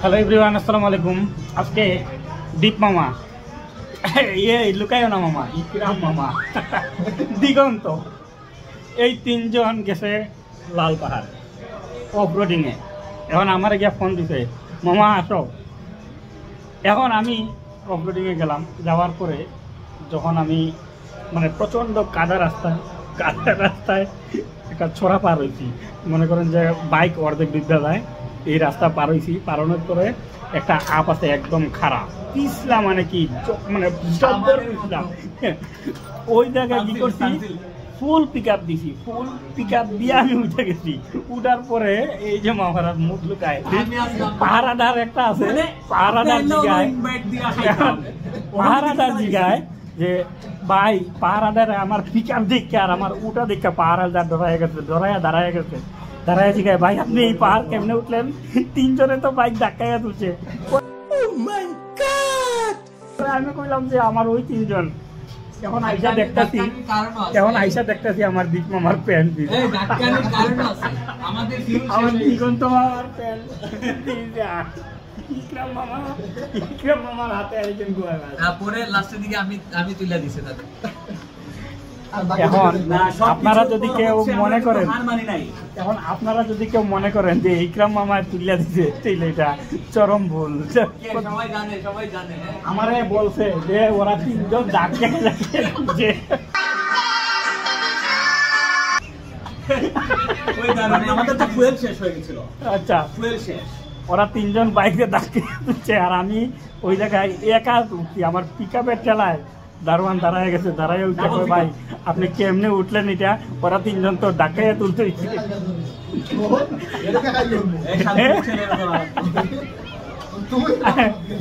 Hello everyone, আসসালামু আলাইকুম। আজকে দীপ মামা, লুকায়ও না মামা, ইকরাম মামা, দিগন্ত, এই তিনজন গেছে লাল পাহাড় অফরোডিংয়ে। এখন আমার গিয়ে ফোন দিছে, মামা আসো। এখন আমি অফরোডিংয়ে গেলাম। যাওয়ার পরে যখন আমি মানে প্রচণ্ড কাদা রাস্তায় একটা ছোড়া পার হয়েছি, মনে করেন যে বাইক অর্ধেক বিদ্যা যায়, এই রাস্তা পার হয়েছি। পারানোর পরে একটা আপ আছে একদম খারাপ পিছলাম, মানে কি মানে পিছলাম। ওই জায়গায় কি করছি, ফুল পিক আপ দিছি, ফুল পিক আপ দিয়ে আমি উঠে গেছি। উঠার পরে এই যে মামারা মুখ লুকায়, পাহারাদার একটা আছে, পাহারাদার জিগায় যে ভাই পাহারাদার আমার পিক আপ দেখে আর আমার উঠা দেখে পাহারাদার দাঁড়ায় গেছে। দাঁড়ায় জিগায়, ভাই আপনি এই পাহাড় কেমনে উঠলেন? তিনজনে তো বাইক ধাক্কাইয়া তুলছে। আমি কইলাম যে আমার ওই তিনজন। এখন আইসা দেখতেছি আমার দীপ মামার প্যান্ট আমার দিগন্ত মামার প্যান্ট, ইকরাম মামার হাতে একজন পরে লাস্টের দিকে আমি তুলে দিছি তাদের। এখন আপনারা যদি কেউ মনে করেন যে ইকরাম মামা তুলিয়া দিছে, তাইলে এটা চরম ভুল। আমারে বলছে যে ওরা তিনজন আচ্ছা, ওরা তিনজন বাইকে ডাকে তুলছে আর আমি ওই জায়গায় একা তুলছি। আমার পিক আপের ঠেলায় দারোয়ান দাঁড়ায় গেছে, দাঁড়ায় উঠে ভাই আপনি কেমনে উঠলেন? এটা ওরা তিনজন তো ডাকাইয়া তুলতে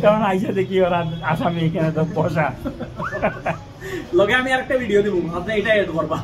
তখন আইসা দেখি ওরা আসামি এখানে তো বসা। লগে আমি আরেকটা ভিডিও দিব, আপনি এটা এড করবা।